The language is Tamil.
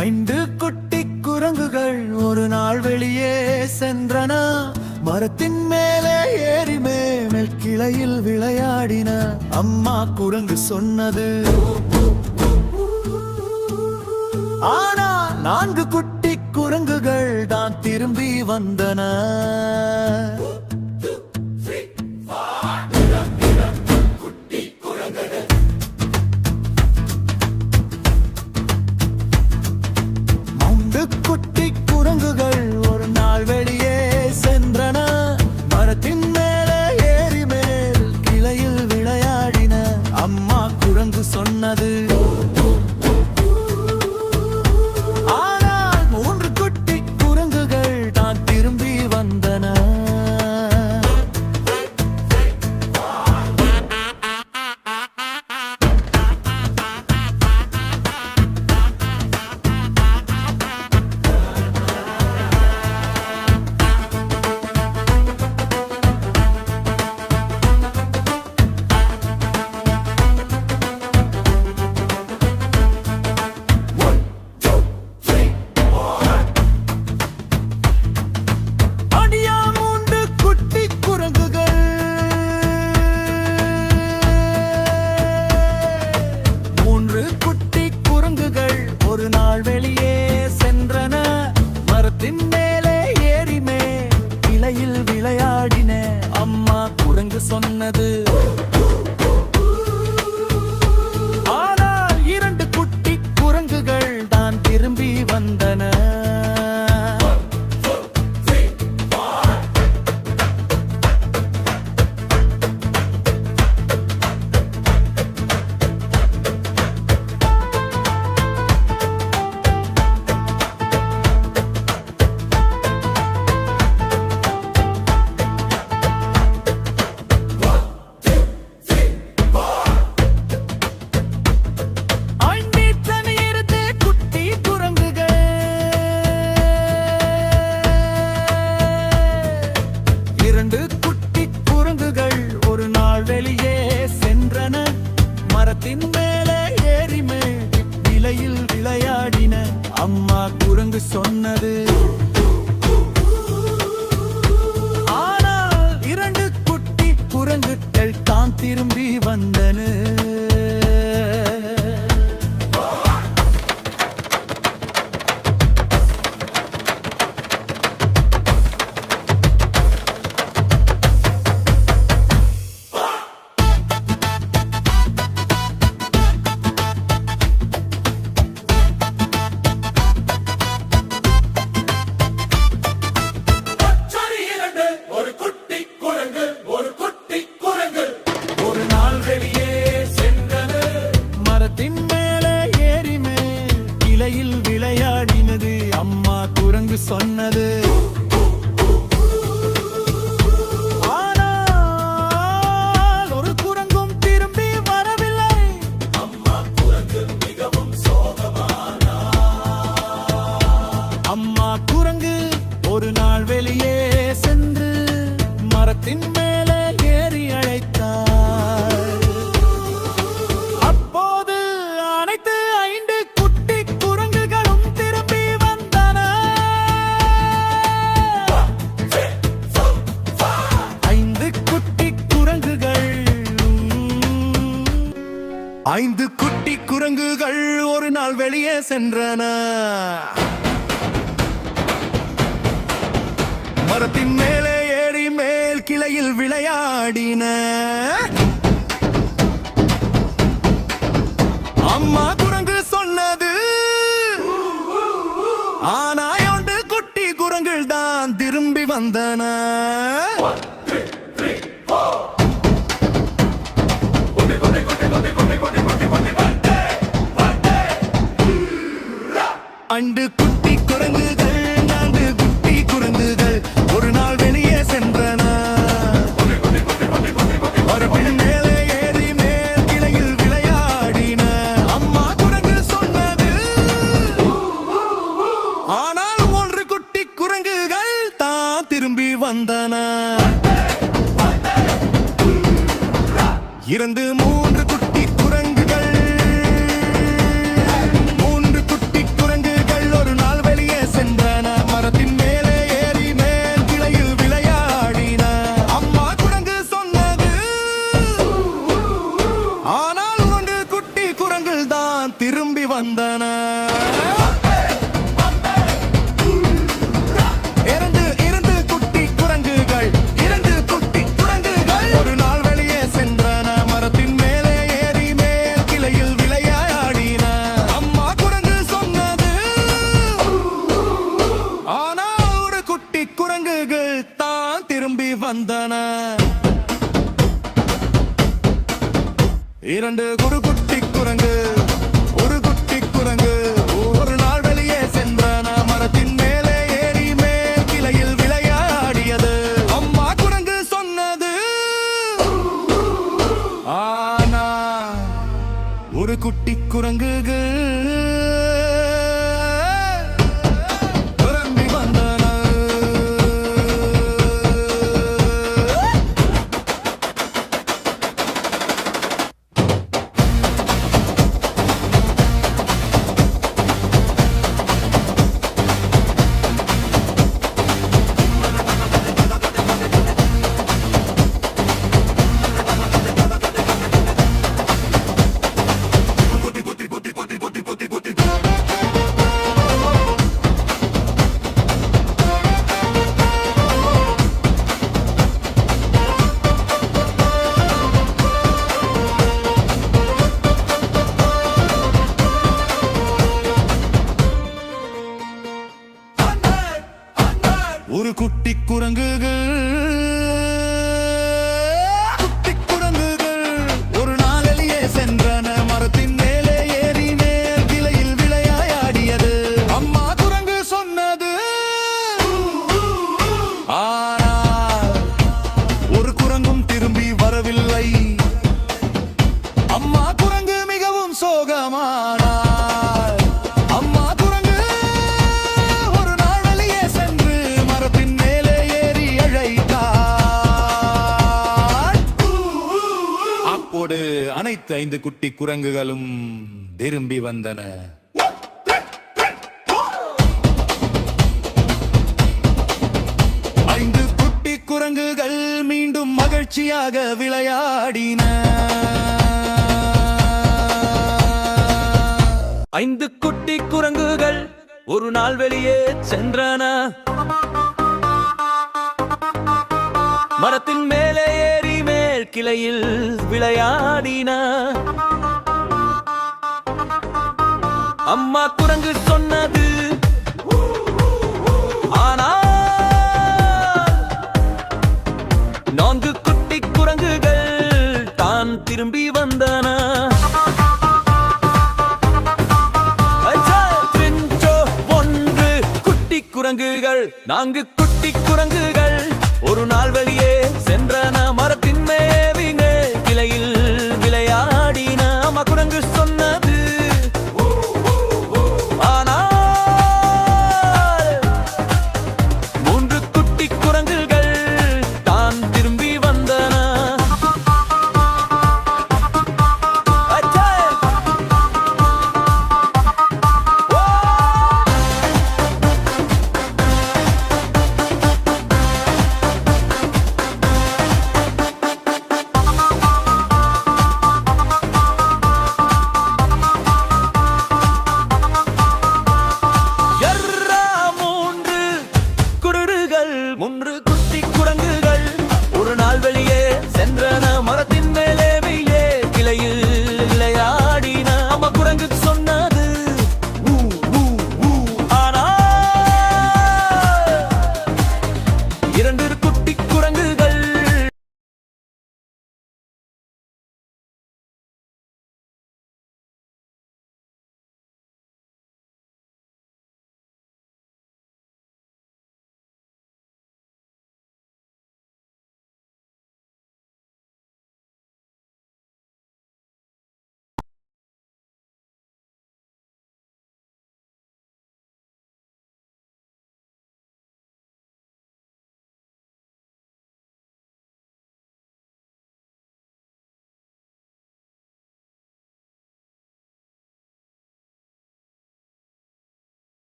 5 குட்டி குரங்குகள் ஒரு நாள் வெளியே சென்றன. மரத்தின் மேலே ஏறி மேல் கிளையில் விளையாடின. அம்மா குரங்கு சொன்னது, ஆனா 4 குட்டி குரங்குகள் தான் திரும்பி வந்தன. குட்டி குரங்குகள் ஒரு நாள் வெளியே சென்றன. மரத்தின் மேலே ஏறி மேல் கிளையில் விளையாடின. அம்மா குரங்கு சொன்னது, ஆனால் 3 குட்டி குரங்குகள் தான் திரும்பி வந்தன. ஒரு நாள் வெளியே சென்றன. மரத்தின் மேலே ஏறி மேல் கிளையில் விளையாடின. அம்மா குரங்கு சொன்னது, ஆனால் 2 குட்டி குரங்குகள் தான் திரும்பி வந்தன. வெளியே சென்றன. மரத்தின் மேலே ஏறி மேல் கிளையில் விளையாடின. அம்மா குரங்கு சொன்னது, ஆனால் 2 குட்டி குரங்குகள் தான் திரும்பி வந்தன. விளையாடினது. அம்மா குரங்கு சொன்னது, ஆனால் ஒரு குரங்கும் திரும்பி வரவில்லை. அம்மா குரங்கு மிகவும் சோகமானார். அம்மா குரங்கு ஒரு நாள் வெளியே சென்று மரத்தின் மேலே ஏறி அழைத்தார். அப்போது அனைத்து 5 குட்டி குரங்குகளும் திரும்பி வந்தன. 5 குட்டி குரங்குகள் 5 குட்டி குரங்குகள் ஒரு நாள் வெளியே சென்றன. மரத்தின் மேலே ஏறி மேல் கிளையில் விளையாடின. அம்மா குரங்கு சொன்னது, ஆனா 2 குட்டி குரங்குகள் தான் திரும்பி வந்தன. 2 குட்டி குரங்குகள் 4 குட்டி குரங்குகள் ஒரு நாள் வெளியே சென்றன. மரத்தின் மேலே ஏறி மேல் கிளையில் விளையாடின. அம்மா குரங்கு சொன்னது, ஆனால் 3 குட்டி குரங்குகள் தான் திரும்பி வந்தன. 2 3 குட்டி குரங்குகள் 3 குட்டி குரங்குகள் வந்தன. இரண்டு குட்டி குரங்கு, ஒரு குட்டி குரங்கு ஒரு நாள் வெளியே சென்றன. மரத்தின் மேலே ஏறி மேல் கிளையில் விளையாடியது. அம்மா குரங்கு சொன்னது, ஆனா ஒரு குட்டி குரங்குகள் திரும்பி வந்தன. ஒரு குட்டி குரங்குகள், குட்டி குரங்குகள் ஒரு நாள் வெளியே சென்றன. மரத்தின் மேலே ஏறி மேல் கிளையில் விளையாடியது. அம்மா குரங்கு சொன்னது, ஆனால் ஒரு குரங்கும் திரும்பி வரவில்லை. அம்மா குரங்கு மிகவும் சோகமானாள். அம்மா குரங்கு ஒரு நாள் வெளியே சென்று மரத்தின் மேலே ஏறி அழைத்தாள். அப்போது அனைத்து 5 குட்டி குரங்குகளும் திரும்பி வந்தன. ஐந்து குட்டி குரங்குகள் மீண்டும் மகிழ்ச்சியாக விளையாடின. 5 குட்டி குரங்குகள் ஒரு நாள் வெளியே சென்றன. மரத்தின் மேலே ஏறி மேல் கிளையில் விளையாடின. அம்மா குரங்கு சொன்னது, ஆனால் 4 குட்டி குரங்குகள் தான் திரும்பி வந்தன. குரங்குகள் 4 குட்டி குரங்குகள் ஒரு நாள் வெளியே சென்றன. மரத்தின் மேலே கிளையில் விளையாடின. அம்மா குரங்கு சொன்னது, ஆனால் 3 குட்டி குரங்குகள் தான் திரும்பி வந்தன. மூன்று குட்டி குரங்குகள் ஒரு நாள் வெளியே சென்றன.